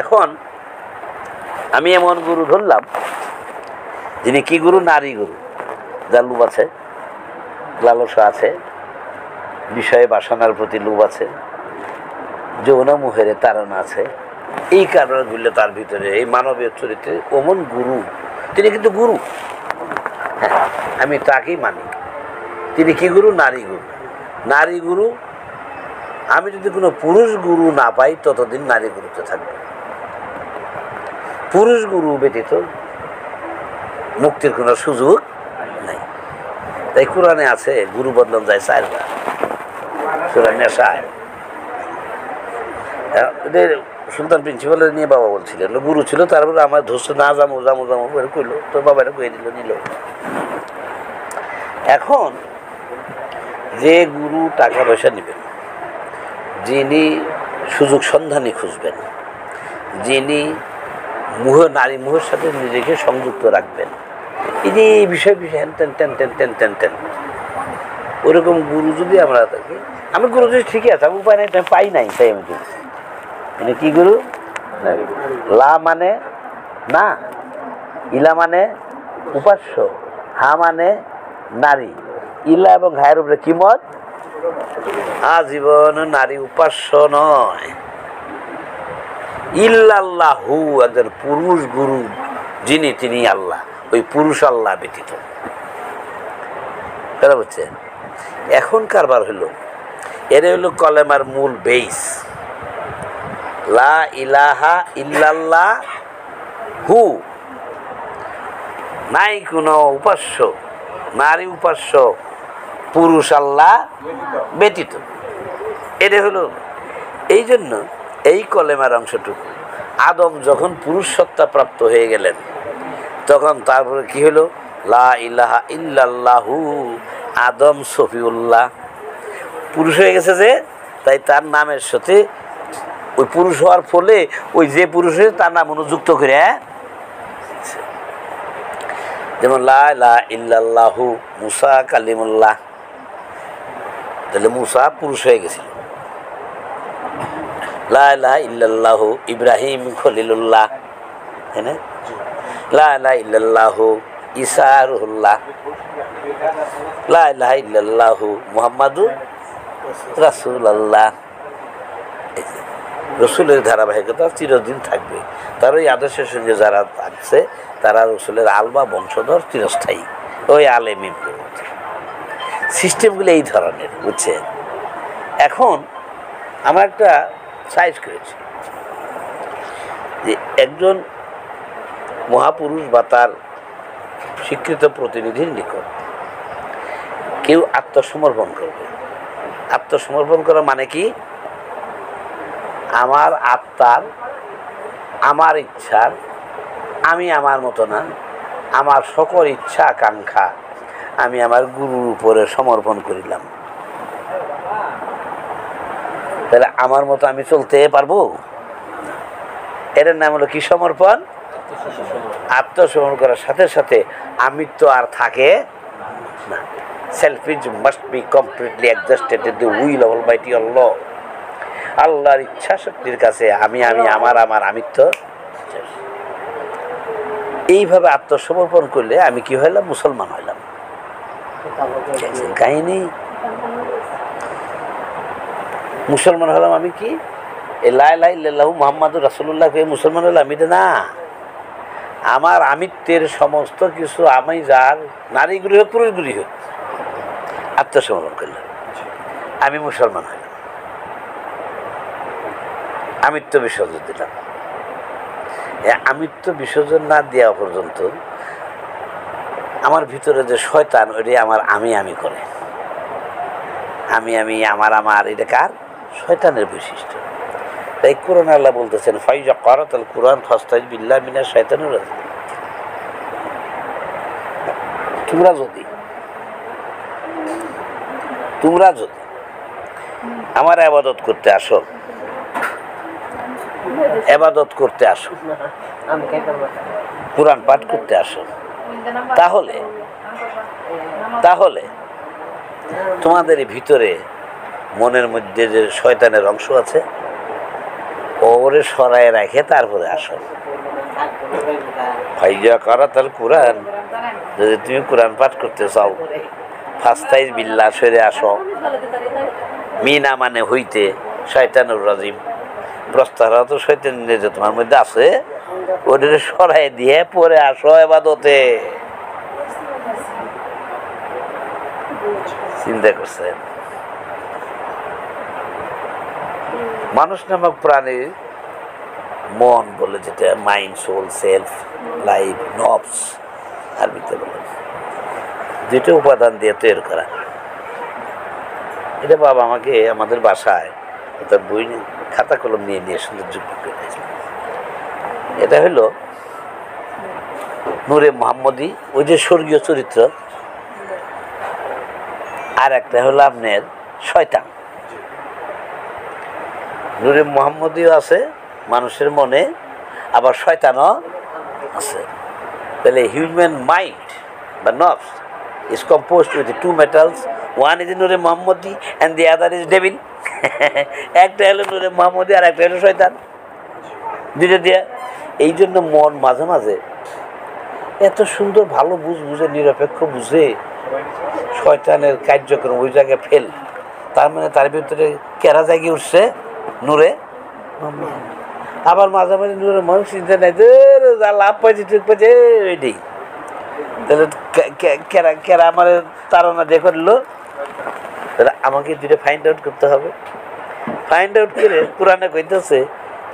এখন আমি এমন গুরু ধরলাম যিনি কি গুরু? নারী গুরু, যার লোভ আছে, লালসা আছে, বিষয়ে বাসনার প্রতি লোভ আছে, যৌনমোহের তাড়না আছে। এই কারণগুলো তার ভিতরে, এই মানবীয় চরিত্রে অমন গুরু। তিনি কিন্তু গুরু, হ্যাঁ, আমি তাকেই মানি। তিনি কি গুরু? নারী গুরু। নারী গুরু। আমি যদি কোনো পুরুষ গুরু না পাই ততদিন নারী গুরুতে থাকবে। পুরুষ গুরু ব্যতীত মুক্তির কোনো সুযোগ নাই। তাই কোরআনে আছে গুরু বদলান যায় 4 বার। সূরা নেশায় সুলতান প্রিন্সিপালের নিয়ে বাবা বলছিলেন, গুরু ছিল, তারপরে আমার ধরছে না জামু জামু জামু করে কইলো, তোর বাবা এটা কয়ে দিল, নিল। এখন যে গুরু টাকা পয়সা নেবেন, যিনি সুযোগ সন্ধানী খুঁজবেন, যিনি নারী মোহের সাথে নিজেকে সংযুক্ত রাখবেন, এই যে এই বিষয় হেন ten ten ten ten ten ten, ওরকম গুরু যদি আমরা থাকি, আমি গুরু যদি ঠিকই আছে, আমি উপায় নাই, পাই নাই, তাই আমি দিচ্ছি। মানে কি গুরু? লা মানে না, ইলা মানে উপাস্য, হা মানে নারী, ইলা এবং হায়ের উপরে কি মত? আজীবন নারী উপাস্য নয়। ইল্লাল্লাহু, একজন পুরুষ গুরু যিনি, তিনি আল্লাহ, ওই পুরুষ আল্লাহ ব্যতীত। কেন বুঝছেন? এখন কারবার হলো, এর হলো কলেমার মূল বেস, লা ইলাহা ইল্লাল্লাহ হু, নাই কোনো উপাস্য, নারী উপাস্য, পুরুষ আল্লাহ ব্যতীত। এটা হলো, এই জন্য এই কলেমার অংশটুকু, আদম যখন পুরুষ সত্তা প্রাপ্ত হয়ে গেলেন, তখন তারপরে কি হলো? লা ইলাহা ইল্লাল্লাহু, আদম সফিউল্লাহ, পুরুষ হয়ে গেছে যে, তাই তার নামের সাথে ওই পুরুষ হওয়ার ফলে ওই যে পুরুষ হয়েছে তার নাম অনুযুক্ত করে, যেমন লা ইলাহা ইল্লাল্লাহু মুসা কালিমুল্লাহ, তাহলে মুসা পুরুষ হয়ে গেছিল। লা ইলাহা ইল্লাল্লাহু ইব্রাহিম খলিলুল্লাহ, হ্যাঁ না? লা ইলাহা ইল্লাল্লাহু ঈসা রুহুল্লাহ, লা ইলাহা ইল্লাল্লাহু মুহাম্মাদুর রাসূলুল্লাহ। রসুলের ধারাবাহিকতা চিরদিন থাকবে। তার ওই আদর্শের সঙ্গে যারা থাকছে তারা রসুলের আলবা বংশধর, চিরস্থায়ী। ওই আলেমিন সিস্টেমগুলো এই ধরনের, বুঝছেন? এখন আমরা একটা সাইজ করেছি যে একজন মহাপুরুষ বা তার স্বীকৃত প্রতিনিধির নিকট কেউ আত্মসমর্পণ করবে। আত্মসমর্পণ করা মানে কি? আমার আত্মার, আমার ইচ্ছার, আমি আমার মতো না, আমার সকল ইচ্ছা আকাঙ্ক্ষা আমি আমার গুরুর উপরে সমর্পণ করিলাম। তাহলে আমার মতো আমি চলতে পারবো? এর নাম হলো কি? সমর্পণ। আত্মসমর্পণ করার সাথে সাথে আমিত্ব আর থাকে না। Selfish must be completely adjusted to the will of Almighty Allah. আল্লাহর ইচ্ছা শক্তির কাছে আমি আমার আমিত্ব। এইভাবে আত্মসমর্পণ করলে আমি কি হইলাম? মুসলমান হইলাম। কাহিনী মুসলমান হলাম আমি কি? লা ইলাহা ইল্লাল্লাহু মুহাম্মাদুর রাসূলুল্লাহ কে মুসলমান হলাম? এটা না, আমার আমিত্বের সমস্ত কিছু আমি যার, নারী গৃহ পুরুষ গৃহ, আত্মসমর্পণ করলাম, আমি মুসলমান হইলাম, আমিত্ব বিসর্জন দিলাম। আমিত্ব বিসর্জন না দেওয়া পর্যন্ত আমার ভিতরে যে শয়তান, ওইটাই আমার আমি করে। আমি আমার, এটা কার? শয়তানের বৈশিষ্ট্য। তাই কোরআন আল্লাহ বলতেছেন, ফাইজা ক্বারাতাল কুরআন ফাস্তাইজ বিল্লাহি মিনাশ শাইতানির রাজিম। তোমরা যদি আমার ইবাদত করতে আসো, কোরআন পাঠ করতে আসো, তাহলে তোমাদের ভিতরে মনের মধ্যে যে শয়তানের অংশ আছে, ওরে সরাই রাখে তারপরে আসো ভাইয়া করা তার কোরআন। যদি তুমি কোরআন পাঠ করতে চাও ফাস্তাইজ বিল্লাহ সরে আসো, মিনা মানে হইতে শয়তানুর রাজিম, প্রস্তারা তো শয়তান যে তোমার মধ্যে আছে, ওদের সরাই দিয়ে পরে আসো এবাদতে। চিন্তা করছেন? মানুষ নামক প্রাণীর মন বলে যেটা, মাইন্ড, সোল, সেলফ, লাইফ, নফস আরবিতে বলে, যেটা উপাদান দিয়ে তৈরি করা। এটা বাবা আমাকে আমাদের বাসায় তার বই খাতা কলম নিয়ে নিয়ে সুন্দর যুক্ত করে দিয়েছিল। এটা হলো নূরে মোহাম্মদী, ওই যে স্বর্গীয় চরিত্র, আর একটা হলো আপনার শয়তান। নূরে মোহাম্মদীও আছে মানুষের মনে, আবার শয়তানও আছে। তাহলে হিউম্যান মাইন্ড বা নফস is composed with two metals, one is Nure Mohammad and the other is devil. একটা হলো নূরে মোহাম্মদী আর একটা হলো শয়তান, দুটো দিয়ে। এই জন্য মন মাঝে মাঝে এত সুন্দর ভালো বুঝে নিরপেক্ষ বুঝে শয়তানের কার্যক্রম ওই জায়গায় ফেল, তার মানে তার ভিতরে কেরা জাগিয়ে উঠছে নূরে। আবার মাঝে মাঝে নূরে মানুষ চিন্তা নাই যা লাভ পাইছে ঠিক পাইছে ওইটাই। তাহলে কেরা আমার তারা দিয়ে করলো, তাহলে আমাকে দুটো ফাইন্ড আউট করতে হবে। ফাইন্ড আউট করে কোরআনে কইতেছে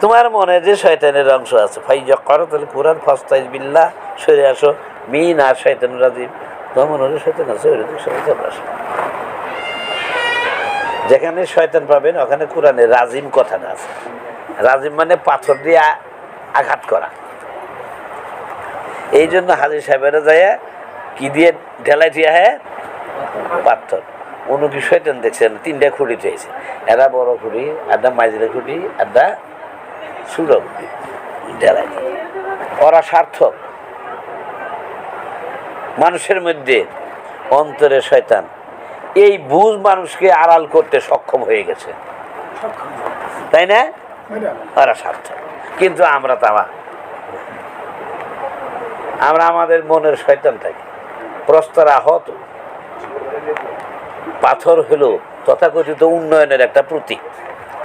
তোমার মনে যে শয়তানের অংশ আছে ফাইজা করো, তাহলে কোরআন ফাস্তাইজ বিল্লাহ সরে আসো, মিন আর শয়তান রাজিম, তোমার মনে শয়তান আছে ওই শয়তান আসো। যেখানে শয়তান পাবেন ওখানে কোরআনে রাজিম কথাটা আছে। রাজিম মানে পাথর দিয়ে আঘাত করা। এই জন্য হাজির সাহেবেরা যায় কি দিয়ে ঢেলাই দিয়া হ্যাঁ পাথর। অন্য কি শয়তান দেখছেন, তিনটা খুঁড়ি চেয়েছে, এরা বড় খুঁড়ি, আড্ডা মাঝিরা খুঁড়ি, আড্ডা ছোট খুঁড়ি ঢেলাই। ওরা সার্থক। মানুষের মধ্যে অন্তরে শয়তান এই বুঝ মানুষকে আড়াল করতে সক্ষম হয়ে গেছে, তাই না? ওরা সার্থক। কিন্তু আমরা আমাদের মনের শয়তান থাকি। প্রস্তর আহত পাথর হলো তথাকথিত উন্নয়নের একটা প্রতীক,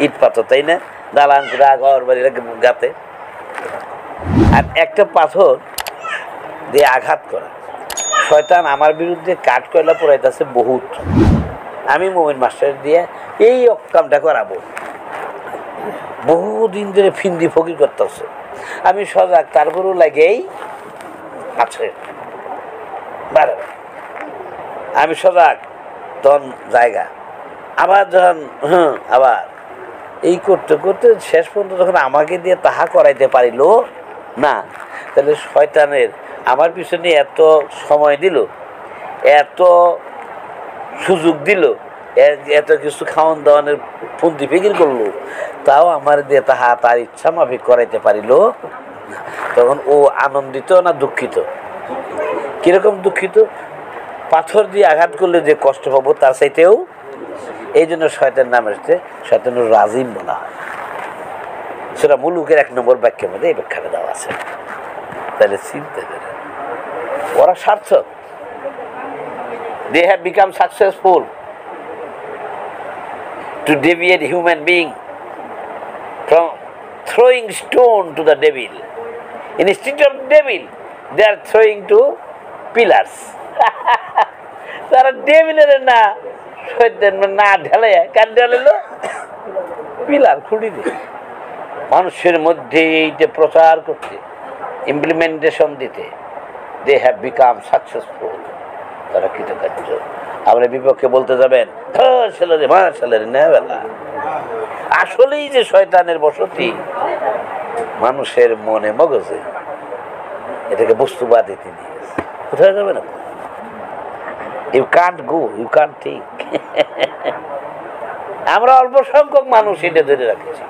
ইট পাথর, তাই না? দালান করা ঘর বাড়ি গাতে, আর একটা পাথর দিয়ে আঘাত করা। শয়তান আমার বিরুদ্ধে কাঠ কয়লা পড়াইতেছে বহুত, আমি মোমিন মাস্টার দিয়ে এই কামটা করাবো, বহুদিন ধরে ফিন্দি ফকির করতেছে। আমি সজাগ, তারপরেও লাগেই আছে, আমি সজাগ, তখন জায়গা আবার যখন আবার এই করতে করতে শেষ পর্যন্ত যখন আমাকে দিয়ে তাহা করাইতে পারিল না, তাহলে শয়তানের আমার পিছনে এত সময় দিল, এত সুযোগ দিল, এত কিছু খাওয়ান দাওয়ানের ফুন্দি ফিকির করলো, তাও আমার দিয়ে তাহা তার ইচ্ছা মাফিক করাইতে পারিল না। তখন ও আনন্দিত না দুঃখিত? কিরকম দুঃখিত? পাথর দিয়ে আঘাত করলে যে কষ্ট পাবো তার চাইতেও। এই জন্য শয়তান নাম এসেছে শয়তানুর রাজিম বলা হয়। সেটা মুলুকের 1 নম্বর বাক্যের মধ্যে এই ব্যাখ্যাটা দেওয়া আছে। তাহলে চিন্তা করে ওরা সার্থক। They have become successful to deviate human being from throwing stone to the devil. Instead of devil, they are throwing to pillars. তারা ডেভিলের না শয়তান না ঢেলে, কার ঢেলাইলো? পিলার খুঁড়ি দিয়ে। মানুষের মধ্যে এইটা প্রচার করতে, ইমপ্লিমেন্টেশন দিতে, they have become successful. তারা কৃতকার্য। আমরা বিপক্ষে বলতে যাবেন ছেলেরে মা ছেলেরে নেবেলা। আসলেই যে শয়তানের বসতি মানুষের মনে মগজে, এটাকে বস্তুবাদী তিনি। কোথায় যাবে না? You can't go, you can't take. আমরা অল্প সংখ্যক মানুষ এটা ধরে রাখেছি।